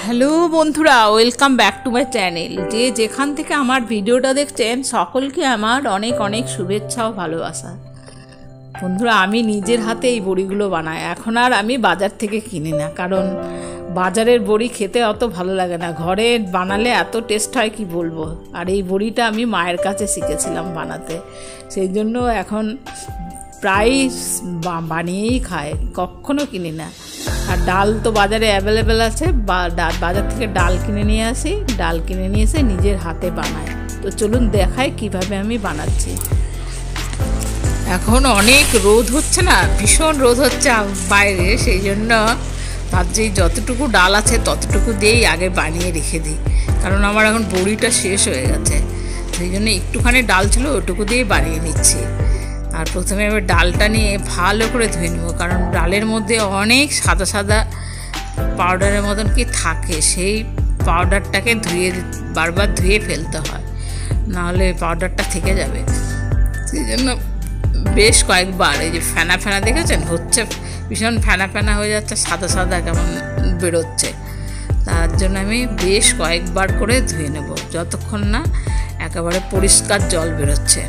Hello বন্ধুরা, welcome back to my channel. যে যেখান থেকে আমার ভিডিওটা দেখছেন সকলকে আমার অনেক অনেক শুভেচ্ছা ও ভালোবাসা। বন্ধুরা, আমি নিজের হাতে এই বড়িগুলো বানাই। এখন আর আমি বাজার থেকে কিনি না, কারণ বাজারের বড়ি খেতে অত ভালো লাগে না। ঘরে বানালে এত টেস্ট হয় কি বলবো। আর এই বড়িটা আমি মায়ের কাছে শিখেছিলাম বানাতে, সেই জন্য এখন প্রায় বানিয়েই খায়, কখনো কিনি না। আর ডাল তো বাজারে অ্যাভেলেবেল আছে, বাজার থেকে ডাল কিনে নিয়ে আসি, ডাল কিনে নিয়ে এসে নিজের হাতে বানাই। তো চলুন দেখাই কিভাবে আমি বানাচ্ছি। এখন অনেক রোদ হচ্ছে না, ভীষণ রোদ হচ্ছে বাইরে, সেই জন্য ভাবছি যতটুকু ডাল আছে ততটুকু দিয়েই আগে বানিয়ে রেখে দিই, কারণ আমার এখন বড়িটা শেষ হয়ে গেছে। সেই জন্য একটুখানি ডাল ছিল, ওটুকু দিয়ে বানিয়ে নিচ্ছি। আর প্রথমে এবার ডালটা নিয়ে ভালো করে ধুয়ে নেব, কারণ ডালের মধ্যে অনেক সাদা সাদা পাউডারের মতন কি থাকে, সেই পাউডারটাকে বারবার ধুয়ে ফেলতে হয়, নাহলে পাউডারটা থেকে যাবে। সেই জন্য বেশ কয়েকবার, এই যে ফেনা ফেনা দেখেছেন হচ্ছে, ভীষণ ফেনা ফেনা হয়ে যাচ্ছে, সাদা সাদা কেমন বেরোচ্ছে, তার জন্য আমি বেশ কয়েকবার করে ধুয়ে নেব, যতক্ষণ না একেবারে পরিষ্কার জল বেরোচ্ছে।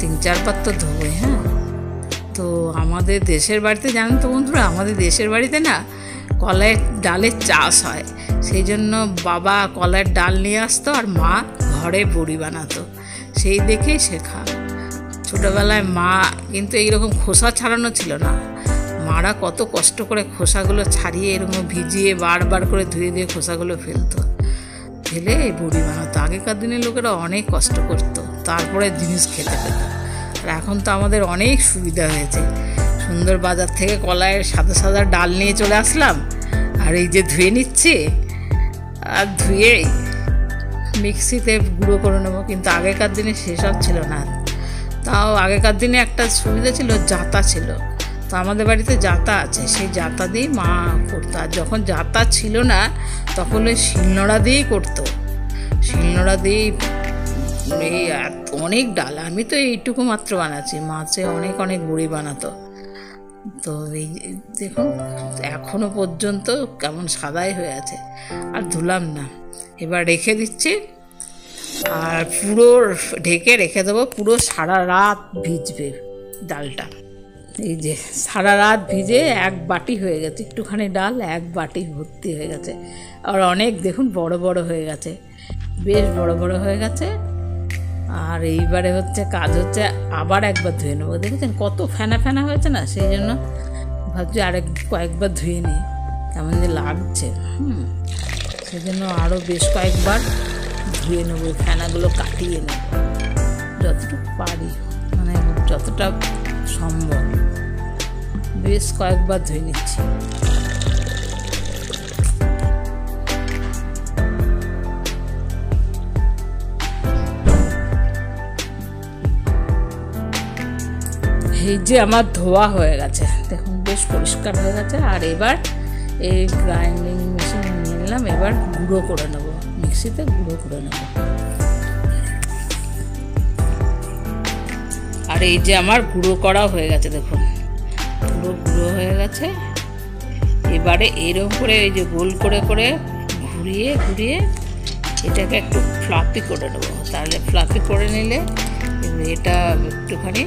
3-4 বার তো ধোবই। হ্যাঁ, তো আমাদের দেশের বাড়িতে জানেন তো বন্ধুরা, আমাদের দেশের বাড়িতে না কলাইয়ের ডালের চাষ হয়, সেই জন্য বাবা কলাইয়ের ডাল নিয়ে আসতো আর মা ঘরে বড়ি বানাতো, সেই দেখেই শেখা। ছোটোবেলায় মা কিন্তু এইরকম খোসা ছাড়ানো ছিল না, মারা কত কষ্ট করে খোসাগুলো ছাড়িয়ে এরকম ভিজিয়ে বারবার করে ধুয়ে দিয়ে খোসাগুলো ফেলতো, ফেলে এই বড়ি বানাতো। আগেকার দিনের লোকেরা অনেক কষ্ট করতো, তারপরে জিনিস খেতে পেত। আর এখন তো আমাদের অনেক সুবিধা হয়েছে, সুন্দর বাজার থেকে কলাইয়ের সাদা সাদা ডাল নিয়ে চলে আসলাম, আর এই যে ধুয়ে নিচ্ছি, আর ধুয়ে মিক্সিতে গুঁড়ো করে নেবো। কিন্তু আগেকার দিনে সেসব ছিল না। তাও আগেকার দিনে একটা সুবিধা ছিল, জাঁতা ছিল, তো আমাদের বাড়িতে জাঁতা আছে, সেই জাঁতা দিয়েই মা করতো। আর যখন জাঁতা ছিল না তখন ওই শিলনোড়া দিয়েই করতো, শিলনোড়া দিয়েই এই অনেক ডাল। আমি তো এইটুকু মাত্র বানাচ্ছি, মাছে অনেক অনেক বড়ি বানাতো। তো এই দেখুন এখনো পর্যন্ত কেমন সাদাই হয়ে আছে, আর ধুলাম না। এবার রেখে দিচ্ছি, আর পুরো ঢেকে রেখে দেবো, পুরো সারা রাত ভিজবে ডালটা। এই যে সারা রাত ভিজে এক বাটি হয়ে গেছে, একটুখানি ডাল এক বাটি ভর্তি হয়ে গেছে। আর অনেক দেখুন বড় বড় হয়ে গেছে, বেশ বড় বড় হয়ে গেছে। আর এইবারে কাজ হচ্ছে আবার একবার ধুয়ে নেবো। দেখেছেন কত ফেনা ফেনা হয়েছে না, সেই জন্য ভাবছি কয়েকবার ধুয়ে নিই, কেমন যে লাগছে। সেই জন্য আরও বেশ কয়েকবার ধুয়ে নেবো, ফেনাগুলো কাটিয়ে নেব যতটুকু পারি, মানে যতটা সম্ভব। বেশ কয়েকবার ধুয়ে নিচ্ছি। এই যে আমার ধোয়া হয়ে গেছে, দেখুন বেশ পরিষ্কার হয়ে গেছে। আর এবার এই গ্রাইন্ডিং মেশিন নিয়ে নিলাম, এবার গুঁড়ো করে নেব, মিক্সিতে গুঁড়ো করে নেব। আর এই যে আমার গুঁড়ো করা হয়ে গেছে, দেখুন পুরো গুঁড়ো হয়ে গেছে। এবারে এরকম করে এই যে গোল করে করে ঘুরিয়ে ঘুরিয়ে এটাকে একটু ফ্লাফি করে নেবো। তাহলে ফ্লাফি করে নিলে এটা একটুখানি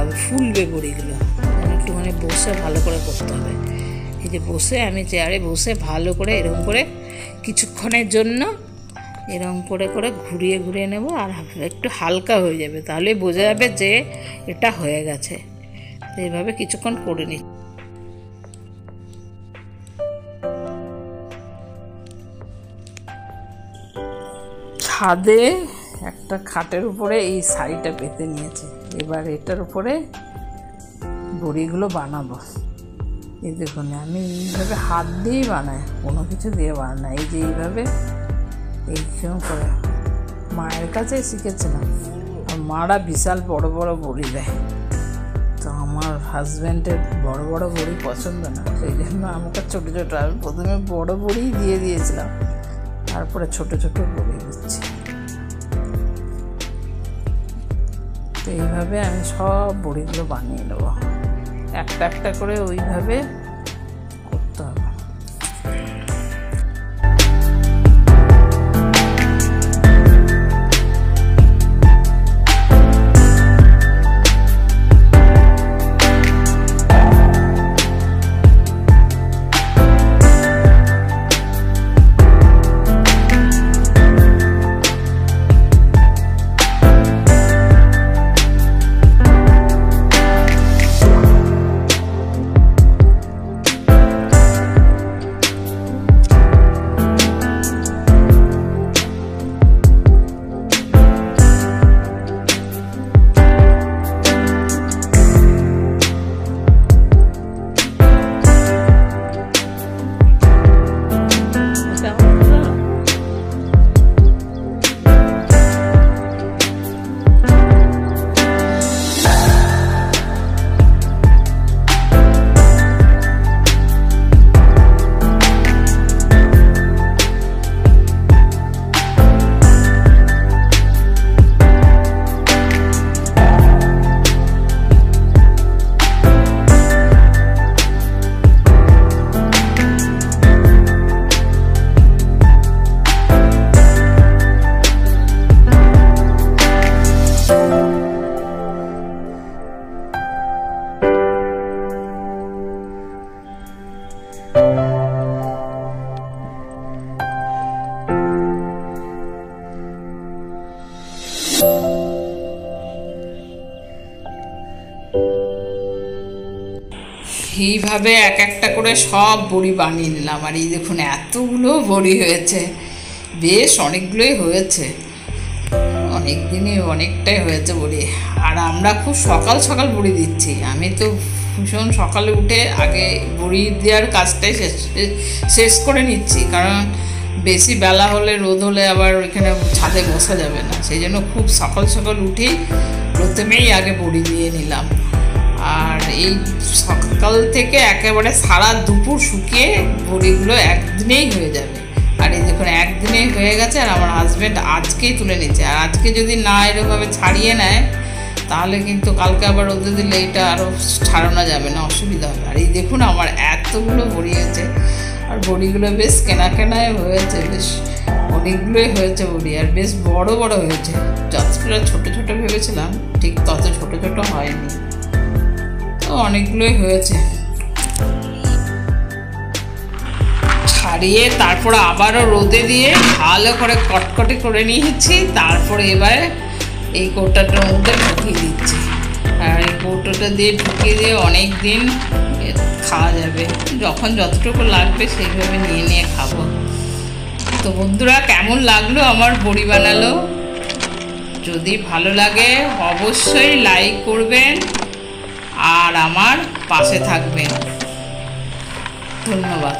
হবে, ফুলবে বড়িগুলো। একটুখানি বসে ভালো করে করতে হবে। এই যে বসে আমি চেয়ারে বসে ভালো করে এরকম করে কিছুক্ষণের জন্য এরকম করে করে ঘুরিয়ে ঘুরিয়ে নেব, আর একটু হালকা হয়ে যাবে, তাহলে বোঝা যাবে যে এটা হয়ে গেছে। এইভাবে কিছুক্ষণ করে নিই। ছাদে একটা খাটের উপরে এই শাড়িটা পেতে নিয়েছে, এবার এটার উপরে বড়িগুলো বানাবো। এই দেখুন আমি এইভাবে হাত দিয়েই বানাই, কোনো কিছু দিয়ে বানাই। এই যে এইভাবে এইরকম করে মায়ের কাছে শিখেছিলাম, আর মারা বিশাল বড় বড় বড়ি দেয়, তো আমার হাজব্যান্ডের বড় বড় বড়ি পছন্দ না, সেই জন্য আমাকে ছোটো ছোটো, আমি প্রথমে বড় বড়ি দিয়ে দিয়েছিলাম, তারপরে ছোটো ছোটো বড়ি দিচ্ছি। তো এইভাবে আমি সব বড়িগুলো বানিয়ে নেব, একটা একটা করে ওইভাবে এইভাবে এক একটা করে সব বড়ি বানিয়ে নিলাম। আর এই দেখুন এতগুলো বড়ি হয়েছে, বেশ অনেকগুলোই হয়েছে, অনেক দিনে অনেকটাই হয়েছে বড়ি। আর আমরা খুব সকাল সকাল বড়ি দিচ্ছি। আমি তো ভীষণ সকালে উঠে আগে বড়ি দেওয়ার কাজটাই শেষ করে নিচ্ছি, কারণ বেশি বেলা হলে রোদ হলে আবার ওইখানে ছাদে বসা যাবে না, সেই জন্য খুব সকাল সকাল উঠেই প্রথমেই আগে বড়ি দিয়ে নিলাম। আর এই সকাল থেকে একেবারে সারা দুপুর শুকিয়ে বড়িগুলো একদিনেই হয়ে যাবে। আর এই দেখুন একদিনেই হয়ে গেছে। আর আমার হাজব্যান্ড আজকেই তুলে নিচ্ছে। আর আজকে যদি না এরকমভাবে ছাড়িয়ে নেয় তাহলে কিন্তু কালকে আবার রোদে দিলে এটা আরও ছাড়ানো যাবে না, অসুবিধা হবে। আর এই দেখুন আমার এতগুলো বড়ি হয়েছে, আর বড়িগুলো বেশ কেনায় হয়েছে, বেশ অনেকগুলোই হয়েছে বড়ি, আর বেশ বড় বড় হয়েছে। যতটা ছোটো ছোটো ভেবেছিলাম ঠিক তত ছোটো ছোটো হয়নি, তো অনেকগুলোই হয়েছে। ছাড়িয়ে তারপর আবারও রোদে দিয়ে ভালো করে কটকটে করে নিয়েছি। তারপরে এবার এই কৌটাটার মধ্যে ঢুকিয়ে দিচ্ছি। আর এই কৌটোটা দিয়ে ঢুকিয়ে দিয়ে অনেক দিন খাওয়া যাবে, যখন যতটুকু লাগবে সেইভাবে নিয়ে নিয়ে খাবো। তো বন্ধুরা, কেমন লাগলো আমার বড়ি বানালো? যদি ভালো লাগে অবশ্যই লাইক করবেন আর আমার পাশে থাকবেন। ধন্যবাদ।